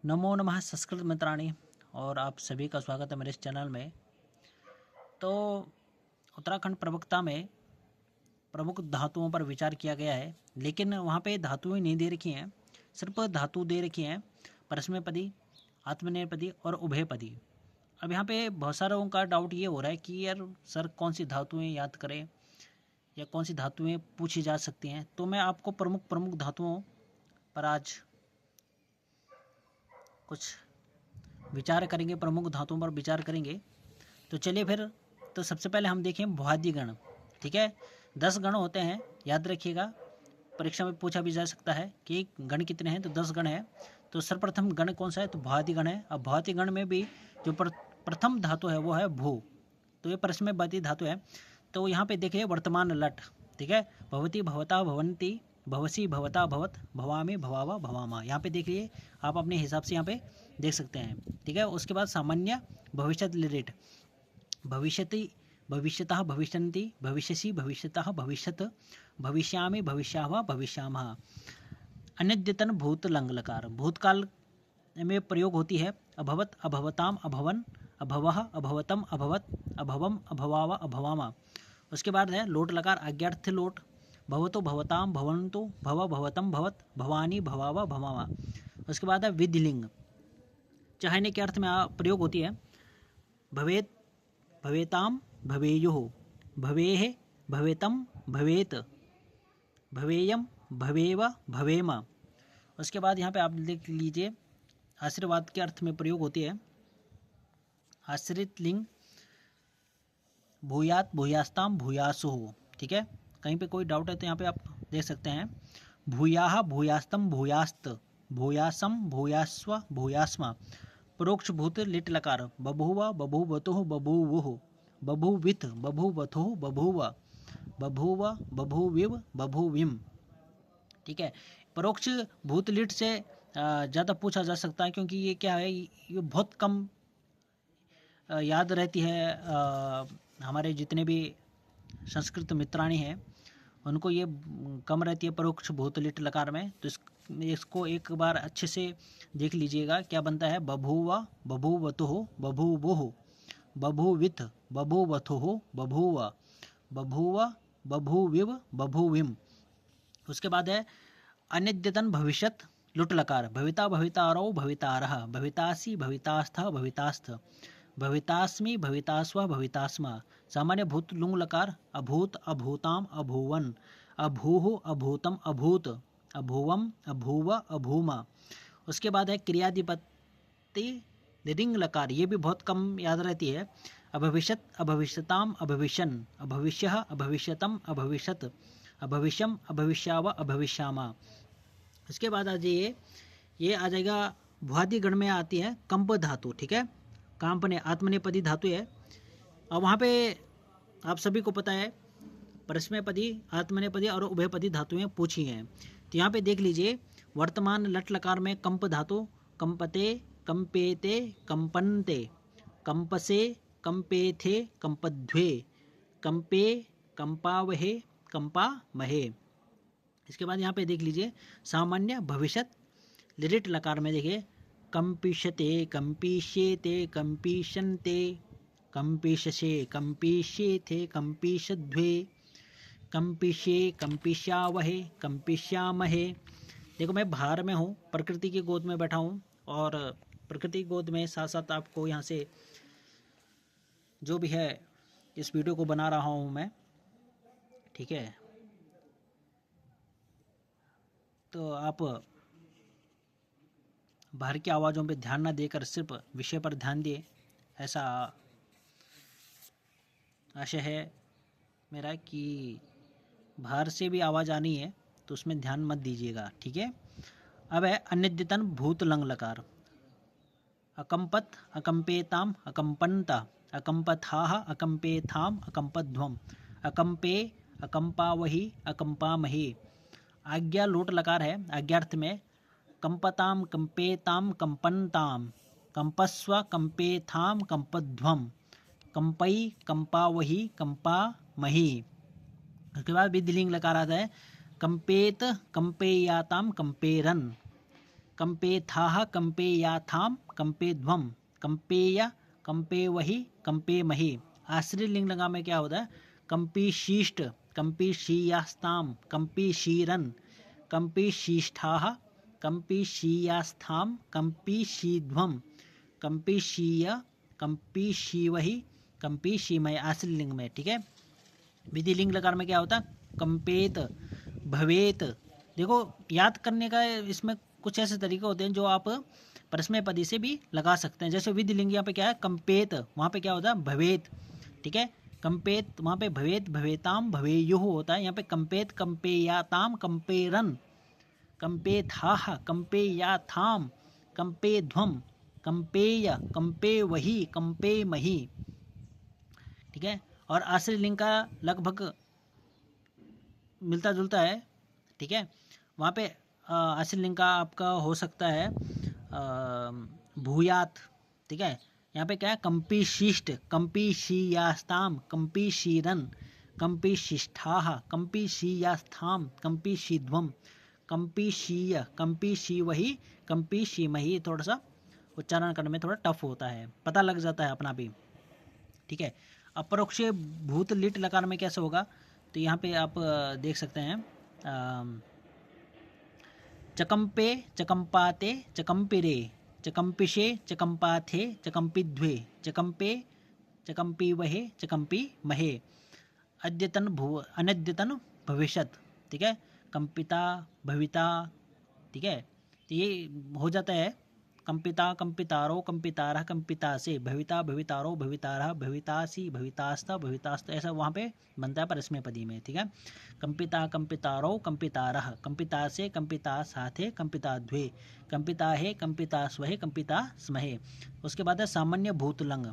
नमो नमः संस्कृत मित्राणि और आप सभी का स्वागत है मेरे इस चैनल में। तो उत्तराखंड प्रवक्ता में प्रमुख धातुओं पर विचार किया गया है, लेकिन वहाँ पे धातुएं नहीं दे रखी हैं, सिर्फ धातु दे रखी हैं परस्मैपदी, आत्मनेपदी और उभयपदी। अब यहाँ पे बहुत सारे लोगों का डाउट ये हो रहा है कि यार सर कौन सी धातुएं याद करें या कौन सी धातुएं पूछी जा सकती हैं। तो मैं आपको प्रमुख प्रमुख धातुओं पर आज कुछ विचार करेंगे, प्रमुख धातुओं पर विचार करेंगे। तो चलिए फिर, तो सबसे पहले हम देखें भुआदि गण। ठीक है, 10 गण होते हैं, याद रखिएगा, परीक्षा में पूछा भी जा सकता है कि गण कितने हैं, तो 10 गण है। तो सर्वप्रथम गण कौन सा है, तो भुआदि गण है। अब भुआदि गण में भी जो प्रथम धातु है वो है भू, तो ये परस्मैपदी धातु है। तो यहाँ पे देखिए वर्तमान लट, ठीक है, भवती भवता भवंती भवसी भवता भवत भवामी भवावा भवामा, यहाँ पे देखिए आप अपने हिसाब से यहाँ पे देख सकते हैं। ठीक है, उसके बाद सामान्य भविष्यत लिरिट, भविष्यति भविष्यतः भविष्यन्ति भविष्यसि भविष्यतः भविष्यत भविष्यामि भविष्यावः भविष्यामः। अन्यद्यतन भूत लंग लकार, भूतकाल में प्रयोग होती है। अभवत अभवताम अभवन अभवः अभवतम अभवत अभवम अभवाव अभवामा। उसके बाद है लोट लकार, आज्ञार्थ लोट, भवतो भवताम भवन्तु भव भवतम भवत भवानी भवाव भवामा। उसके बाद है विधिलिंग, चाहने के अर्थ में प्रयोग होती है। भवेत भवेताम भवेयुः भवेः भवेतम भवेत भवेयम भवेव भवेम। उसके बाद यहाँ पे आप देख लीजिए आशीर्वाद के अर्थ में प्रयोग होती है। आश्रित लिंग, भूयात भूयास्ताम भूयासुः। ठीक है, कहीं पे कोई डाउट है तो यहाँ पे आप देख सकते हैं। भूयाः भूयास्तम भूयास्त भूयासम भूयास्व भूयास्मा। परोक्ष भूत लिट लकार, बभूव बभूवतुः बभूवुः बभूविथ बभूवथुः बभूव बभूव बभूविव बभूविम। ठीक है, परोक्ष भूत लिट से ज़्यादा पूछा जा सकता है, क्योंकि ये क्या है, ये बहुत कम याद रहती है। हमारे जितने भी संस्कृत मित्राणी हैं उनको ये कम रहती है परोक्ष भूत लिट लकार में। तो इसको एक बार अच्छे से देख लीजिएगा क्या बनता है। बभूव बभूवतुः बभूवुः बभूविथ बभूवथुः बभूव बभूव बभूविव बभूविम। उसके बाद है अनिद्यतन भविष्यत लुट लकार, भविता भवितारौ भवितारः भवितासि भवितास्थः भवितास्थ भवितास्मि भवितास्व भवितास्मा। सामान्य भूत लुंग लकार, अभूत अभूताम अभूवन अभूः अभूतम अभूत अभूवम अभूव अभूमा। उसके बाद है क्रियाधिपति रिंग लकार, ये भी बहुत कम याद रहती है। अभविष्यत अभविष्यताम अभविष्यन अभविष्यः अभविष्यतम अभविष्यत अभविष्यम अभविष्याव अभविष्यामा। उसके बाद आ जाइए, ये आ जाएगा भुआदि गण में आती है कंप धातु। ठीक है, कांपने आत्मनेपदी धातु है। और वहाँ पे आप सभी को पता है परस्मैपदी, आत्मनेपदी और उभयपदी धातुएं पूछी हैं। तो यहाँ पे देख लीजिए वर्तमान लट लकार में कंप धातु, कंपते कंपेते कंपन्ते कंपसे कंपेथे कंपध्वे कंपे कंपावहे कंपामहे। इसके बाद यहाँ पे देख लीजिए सामान्य भविष्यत लिरिट लकार में देखिए कंपिष्यते कंपिष्येते कंपिष्यन्ते कंपिष्यसे कंपिष्येथे कंपिष्यध्वे कंपिष्ये कंपिष्यावहे कंपिष्यामहे। देखो मैं बाहर में हूँ, प्रकृति की गोद में बैठा हूँ और प्रकृति की गोद में साथ साथ आपको यहाँ से जो भी है इस वीडियो को बना रहा हूँ मैं। ठीक है, तो आप बाहर की आवाज़ों पे ध्यान न देकर सिर्फ विषय पर ध्यान दिए, ऐसा आशय है मेरा कि बाहर से भी आवाज़ आनी है तो उसमें ध्यान मत दीजिएगा। ठीक है, अब है अनिद्यतन भूत लंग लकार, अकंपत अकंपेताम अकंपन्ता अकंपथाः अकंपेथाम अकंपध्वम अकंपे अकंपावहि अकंपामहि। आज्ञा लोट लकार है, आज्ञार्थ में कंपताम कंपेताम कंपनताम कंपस्व कंपेथाम कंपध्वम कंपई कंपावहि कंपामहि। उसके बाद विधिलिंग लकार आता है कंपेत कंपेयाताम कंपेरन कंपेथाः कंपेयाथाम कंपेध्वम कंपेय कंपेवहि कंपेमहि। आश्रय लिंग लगा में क्या होता है? कंपीशीष्ट कंपीशीयास्ताम कंपीशीरन कंपीशीष्ठाः कंपीशीयास्थाम कंपीशीध्वम कंपीशीय कंपीशीवहि कंपीशीमय। आश्रय लिंग में, ठीक है। विधि लिंग लकार में क्या होता है? कंपेत भवेत। देखो याद करने का इसमें कुछ ऐसे तरीके होते हैं जो आप परस्मैपदी से भी लगा सकते हैं। जैसे विधि लिंग यहाँ पे क्या है? कंपेत, वहाँ पे क्या होता है? भवेत, ठीक है। कंपेत वहाँ पे भवेत भवेताम भवेयुः होता है। यहाँ पे कंपेत कंपेयाताम कंपेरन कंपेथाः कंपेयाथाम कंपेध्वम कंपेय कंपेवहि कंपेमहि, ठीक है। और आश्रय लिंग का लगभग मिलता जुलता है, ठीक है। वहाँ पे आश्रय लिंग का आपका हो सकता है भूयात, ठीक है। यहाँ पे क्या है? कंपीशिष्ट कंपीशीयास्ताम कंपीशीरन कंपीशिष्ठाः कंपीशीयास्थाम कंपीशीध्वम कंपीशीय कंपीशीवहि कंपीशीमहि। थोड़ा सा उच्चारण करने में थोड़ा टफ होता है, पता लग जाता है अपना भी, ठीक है। अपरोक्ष भूत लिट लकार में कैसे होगा? तो यहाँ पे आप देख सकते हैं चकंपे चकंपाते चकंपिरे चकंपिशे चकंपाथे चकंपिध्वे चकंपे चकंपीवहे चकंपीमहे। अद्यतन अनद्यतन भविष्यत, ठीक है। कंपिता भविता, ठीक है। तो ये हो जाता है कंपिता कंपितारो कंपितारः कंपितासे भविता भवितारो भवितारः भवितासी भवितास्ता भवितास्त, ऐसा वहाँ पे बनता है परस्मैपदी में, ठीक है। कंपिता कंपितारो कंपितारः कंपितासे कंपितासाथे कंपिताध्वे कंपिताहे कंपितास्वहे कंपितास्महे। उसके बाद है सामान्य भूतलंग,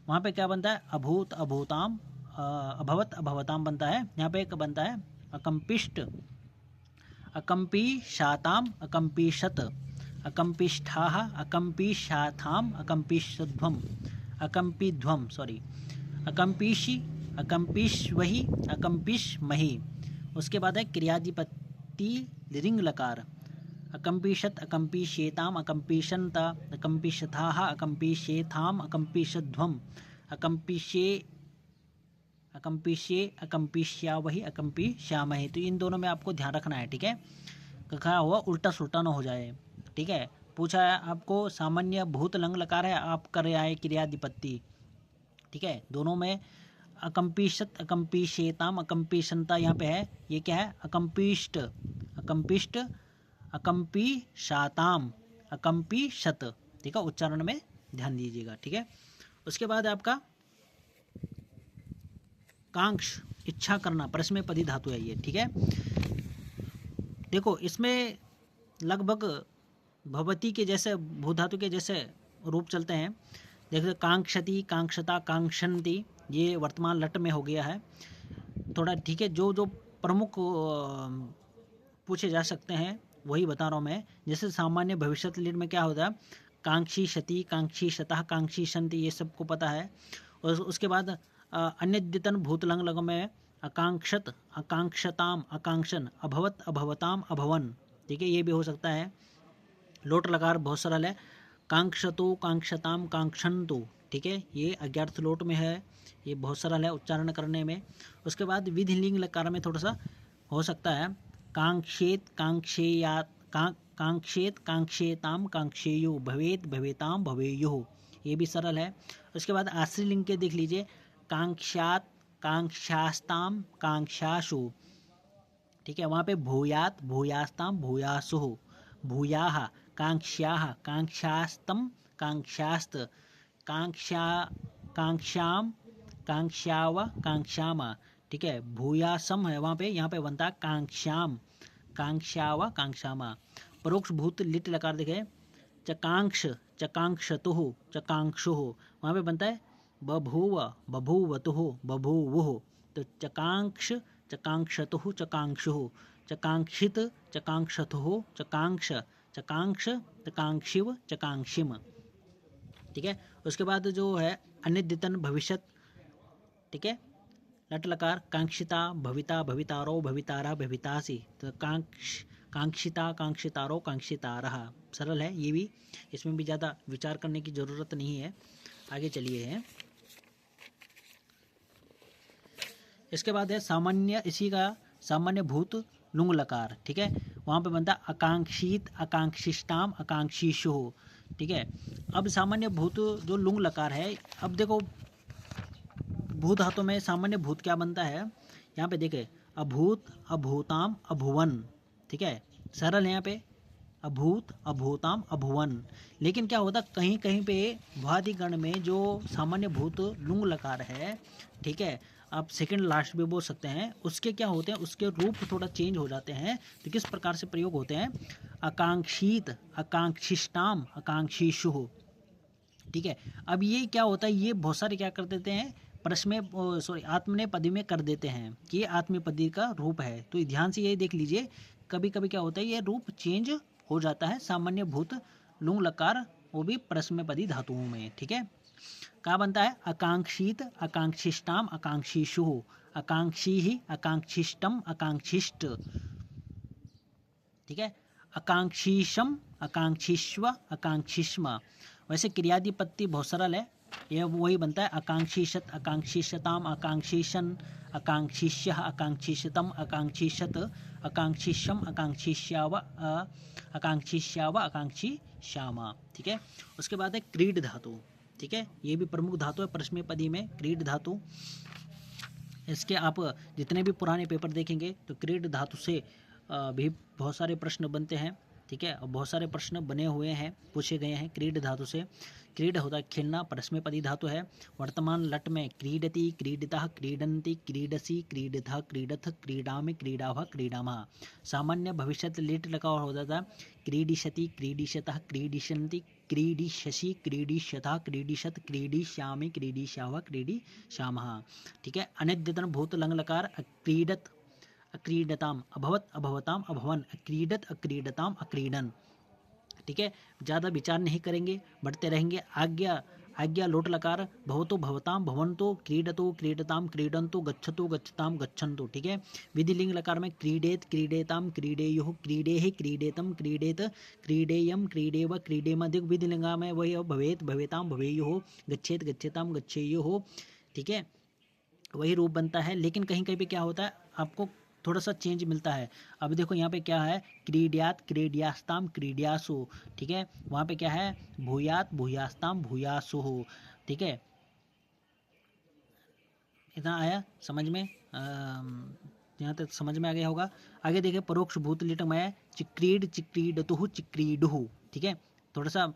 वहाँ पे क्या बनता है? अभूत अभूताम अभवत अभवताम बनता है। यहाँ पे एक बनता है अकंपिष्ट अकंपीशाताम अकंपीशत अकंपिष्ठाः अकंपीशाथाम अकंपीशध्वम अकंपीध्वम अकंपीशी अकंपीश्वहि अकंपीश्महि। उसके बाद है क्रियाधिपति लिंग लकार अकंपीशत अकंपीशेताम अकंपीशंत अकंपीशथाः अकंपीशेथाम अकंपीशध्वम अकंपीशे अकंपीशे अकंपीश्यावहि अकंपीश्यामहि। तो इन दोनों में आपको ध्यान रखना है, ठीक है। कहा हुआ उल्टा सुल्टा ना हो जाए, ठीक है। पूछा है आपको सामान्य भूत लंग लकार है, आप कर रहे आए क्रियाधिपति, ठीक है। दोनों में अकंपीशत अकंपीशेताम अकंपीशंता यहाँ पे है, ये क्या है? अकंपीष्ट अकंपीष्ट अकंपीशाताम अकंपीशत, ठीक है। उच्चारण में ध्यान दीजिएगा, ठीक है। उसके बाद आपका कांक्ष, इच्छा करना, परस्मैपदी धातु है ये, ठीक है। देखो इसमें लगभग भवती के जैसे भू धातु के जैसे रूप चलते हैं। देखो कांक्षति कांक्षता कांक्षन्ति, ये वर्तमान लट में हो गया है थोड़ा, ठीक है। जो जो प्रमुख पूछे जा सकते हैं वही बता रहा हूँ मैं। जैसे सामान्य भविष्य लिट में क्या होता है? कांक्षी शति कांक्षी शतः कांक्षी शंति, ये सबको पता है। और उसके बाद अन्यद्यतन भूतलंग लग में आकांक्षत आकांक्षताम आकांक्षन अभवत अभवताम अभवन, ठीक है। ये भी हो सकता है। लोट लकार बहुत सरल है, कांक्षतो कांक्षताम कांक्षन्तु, ठीक है। ये अज्ञार्थ लोट में है, ये बहुत सरल है उच्चारण करने में। उसके बाद विधि लिंग लकार में थोड़ा सा हो सकता है कांक्षेत कांक्षेया कांक्षेत कांक्षेताम कांक्षेयु भवेत भवेताम भवेयुः, ये भी सरल है। उसके बाद आश्रय लिंग के देख लीजिए कांक्षात कांक्षास्ताम कांक्षाशु, ठीक है। वहाँ पे भूयात भूयास्ताम भूयासुः भूयाः कांक्ष्याः कांक्षास्तम कांक्षास्त कांक्षा कांक्षाम कांक्षाव कांक्षामा, ठीक है। भूयासम है वहाँ पे, यहाँ पे बनता है कांक्षाम कांक्षाव कांक्षामा। परोक्ष भूत लिट लकार देखे चकांक्ष चकांक्षतुः चकांक्षुः, वहाँ पे बनता है बभूव बभूवतुः बभूवुः। तो चकांक्ष चकांक्षतुः चकांक्षुः चकांक्षित चकांक्षतुः चकांक्ष चकांक्ष चकांक्षिव चकांक्षिम, ठीक है। उसके बाद जो है अनिद्यतन भविष्यत, ठीक है। लट लकार कांक्षिता भविता भवितारो भवितारा भवितासी, तो कांक्षिता, कांक्षितारो, कांक्षितारः। सरल है ये भी, इसमें भी ज़्यादा विचार करने की ज़रूरत नहीं है। आगे चलिए है, इसके बाद है सामान्य, इसी का सामान्य भूत लुंग लकार। ठीक है, वहाँ पे बनता है आकांक्षित, आकांक्षिष्टाम, आकांक्षीषु। ठीक है, अब सामान्य भूत जो लुंग लकार है, अब देखो भूत धातु में सामान्य भूत क्या बनता है, यहाँ पे देखे अभूत, अभूताम, अभुवन। ठीक है, सरल है यहाँ पे अभूत, अभूताम, अभुवन। लेकिन क्या होता कहीं कहीं पे भ्वादिगण में जो सामान्य भूत लुंग लकार है, ठीक है, आप सेकंड लास्ट भी बोल सकते हैं, उसके क्या होते हैं, उसके रूप थोड़ा चेंज हो जाते हैं। तो किस प्रकार से प्रयोग होते हैं, आकांक्षित, आकांक्षिष्टाम, आकांक्षीषु। ठीक है, अब ये क्या होता है, ये बहुत सारे क्या कर देते हैं, प्रश्न में सॉरी आत्मनेपदी में कर देते हैं कि ये आत्मनेपदी का रूप है। तो ध्यान से ये देख लीजिए, कभी कभी क्या होता है, ये रूप चेंज हो जाता है सामान्य भूत लुंग लकार, वो भी प्रश्नपदी धातुओं में। ठीक है, क्या बनता है, आकांक्षित, आकांक्षिष्टाम, आकांक्षीषु, आकांक्षी ही, आकांक्षिष्टम, आकांक्षिष्ट। ठीक है, आकांक्षीशम, आकांक्षीष्व, आकांक्षिष्म। वैसे क्रियादिपत्ति बहुत सरल है, यह वही बनता है आकांक्षीशत, आकांक्षीशताम, आकांक्षीशन, आकांक्षिष्य, आकांक्षिशतम, आकांक्षिशत, आकांक्षिष्यम, आकांक्षिष्याव, आकांक्षिष्याव, आकांक्षिष्यामा। ठीक है, उसके बाद है क्रीड धातु। ठीक है, ये भी प्रमुख धातु है प्रश्नपदी में, क्रीड धातु। इसके आप जितने भी पुराने पेपर देखेंगे तो क्रीड धातु से भी बहुत सारे प्रश्न बनते हैं। ठीक है, और बहुत सारे प्रश्न बने हुए हैं, पूछे गए हैं क्रीड धातु से। क्रीड होता है खेलना, परस्मैपदी धातु है। वर्तमान लट में क्रीडति, क्रीडितः, क्रीडन्ति, क्रीडसी, क्रीडितः, क्रीडथ, क्रीडामि, क्रीडावः, क्रीडामः। सामान्य भविष्य लिट लगा हुआ होता था, क्रीडिशति, क्रीडिशतः, क्रीडिशन्ति, क्रीडिशसि, क्रीडिशतः, क्रीडिशत, क्रीडिश्यामि, क्रीडिश्यावः, क्रीडिश्यामः। ठीक है, अनिद्यतन भूत लंग लकार क्रीडत, अक्रीडताम, अभवत, अभवताम, अभवन, अक्रीडत, अक्रीडताम, अक्रीडन। ठीक है, ज़्यादा विचार नहीं करेंगे, बढ़ते रहेंगे। आज्ञा, आज्ञा लोट लकार भवतो, भवताम, भवंतो, क्रीडतो, क्रीडताम, क्रीडंतो, गच्छतो, गच्छताम, गच्छन्तो। ठीक है, विधिलिंग लकार में क्रीडेत, क्रीडेताम, क्रीडेयुः, क्रीडेहि, क्रीडेतम, क्रीडेत, क्रीडेयम, क्रीडेव, क्रीडेम। देखो विधिलिंगा में वही भवेत, भवेताम, भवेयुः, गच्छेत, गच्छेताम, गच्छेयुः। ठीक है, वही रूप बनता है, लेकिन कहीं कहीं पे क्या होता है, आपको थोड़ा सा चेंज मिलता है। अब देखो यहाँ पे क्या है, क्रीड्यात, क्रीड्यास्ताम, क्रीड्यासु। ठीक है, वहाँ पे क्या है, भूयात, भूयास्ताम, भूयासु। ठीक है, इतना आया समझ में, यहाँ तक समझ में आ गया होगा। आगे देखिए परोक्ष भूत लिटमय, चिक्रीड, चिक्रीडतुः, चिक्रीडुः। ठीक है, थोड़ा सा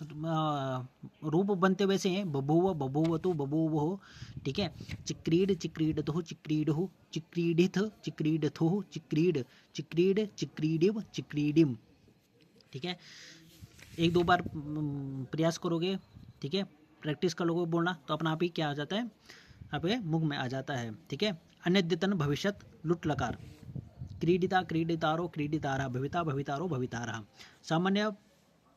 रूप बनते वैसे हैं, बभूव, बभूवतु, बभूवुः। ठीक है, चिक्रीड, चिक्रीडतुः, चिक्रीडुः, चिक्रीडिथ, चिक्रीडथुः, चिक्रीड, चिक्रीड, चिक्रीडिव, चिक्रीडिम। ठीक है, एक दो बार प्रयास करोगे, ठीक है, प्रैक्टिस कर लोगे बोलना, तो अपना आप ही क्या आ जाता है, आपके मुख में आ जाता है। ठीक है, अनिद्यतन भविष्यत लुट लकार क्रीडिता, क्रीडितारो, क्रीडितारः, भविता, भवितारो, भवितारः। सामान्य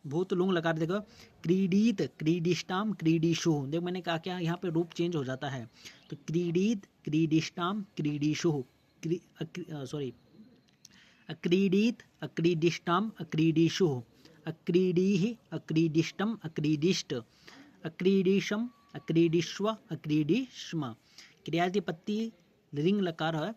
भूत लुंग लकार देखो, क्रीडीत, क्रीडिष्टाम, क्रीडिशु। देखो मैंने कहा क्या, यहाँ पे रूप चेंज हो जाता है। तो क्रीडीत, क्रीडिष्टाम, क्रीडिशु, सॉरी, अक्रीडीत, अक्रीडिष्टाम, अक्रीडिशु, अक्रीडीहि, अक्रीडिष्टम, अक्रीडिष्ट, अक्रीडिशम, अक्रीडिष्व, अक्रीडिष्म। क्रियादिपत्ति लिंग लकार है,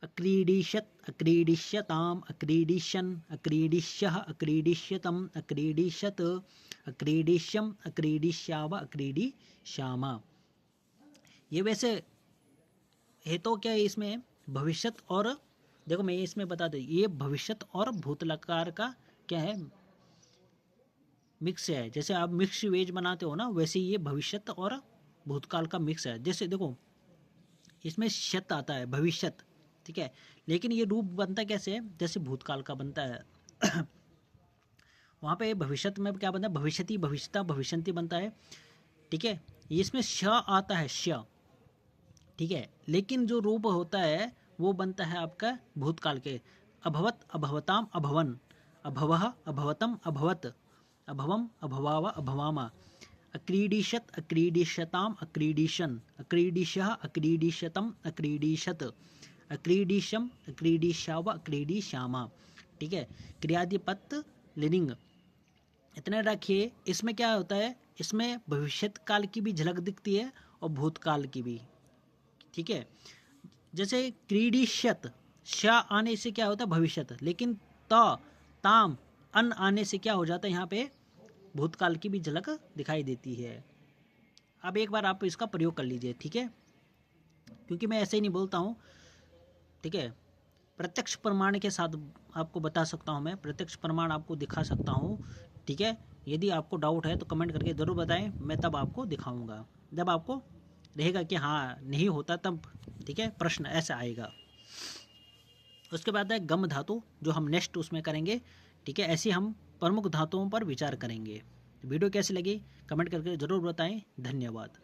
अक्रीडिशत, अक्रीडिष्यताम, अक्रीडिशन, अक्रीडिष्यः, अक्रीडिष्यतम, अक्रीडिशत, अक्रीडिष्यम, अक्रीडिष्याव, अक्रीडिश्यामा। ये वैसे है तो क्या है, इसमें भविष्यत और देखो मैं इसमें बता दूं, ये भविष्यत और भूतलकार का क्या है, मिक्स है। जैसे आप मिक्स वेज बनाते हो ना, वैसे ये भविष्यत और भूतकाल का मिक्स है। जैसे देखो इसमें शत आता है, भविष्यत। ठीक है, लेकिन ये रूप बनता कैसे है, जैसे भूतकाल का बनता है। वहाँ पे भविष्यत में क्या बनता है, भविष्यति, भविष्यता, भविष्यंति बनता है। ठीक है, इसमें श आता है, श। ठीक है, लेकिन जो रूप होता है वो बनता है आपका भूतकाल के, अभवत, अभवताम, अभवन, अभवः, अभवतम, अभवत, अभवम, अभवाव, अभवामा। अक्रीडिशत, अक्रीडिशताम, अक्रीडिशन, अक्रीडिशः, अक्रीडिशतम, अक्रीडिशत, अक्रीडिशम, अक्रीडिशावा, अक्रीडिशामा। ठीक है, क्रियादिपद लिंग। इतने रखिए। इसमें क्या होता है, इसमें भविष्यत काल की भी झलक दिखती है और भूतकाल की भी। ठीक है, जैसे क्रीडिष्यत, श आने से क्या होता है भविष्यत, लेकिन ताम अन आने से क्या हो जाता है यहाँ पे भूतकाल की भी झलक दिखाई देती है। अब एक बार आप इसका प्रयोग कर लीजिए। ठीक है, क्योंकि मैं ऐसे ही नहीं बोलता हूँ। ठीक है, प्रत्यक्ष प्रमाण के साथ आपको बता सकता हूँ, मैं प्रत्यक्ष प्रमाण आपको दिखा सकता हूँ। ठीक है, यदि आपको डाउट है तो कमेंट करके ज़रूर बताएं, मैं तब आपको दिखाऊंगा जब आपको रहेगा कि हाँ नहीं होता तब। ठीक है, प्रश्न ऐसा आएगा। उसके बाद है गम धातु, जो हम नेक्स्ट उसमें करेंगे। ठीक है, ऐसे हम प्रमुख धातुओं पर विचार करेंगे। वीडियो कैसी लगी कमेंट करके ज़रूर बताएं। धन्यवाद।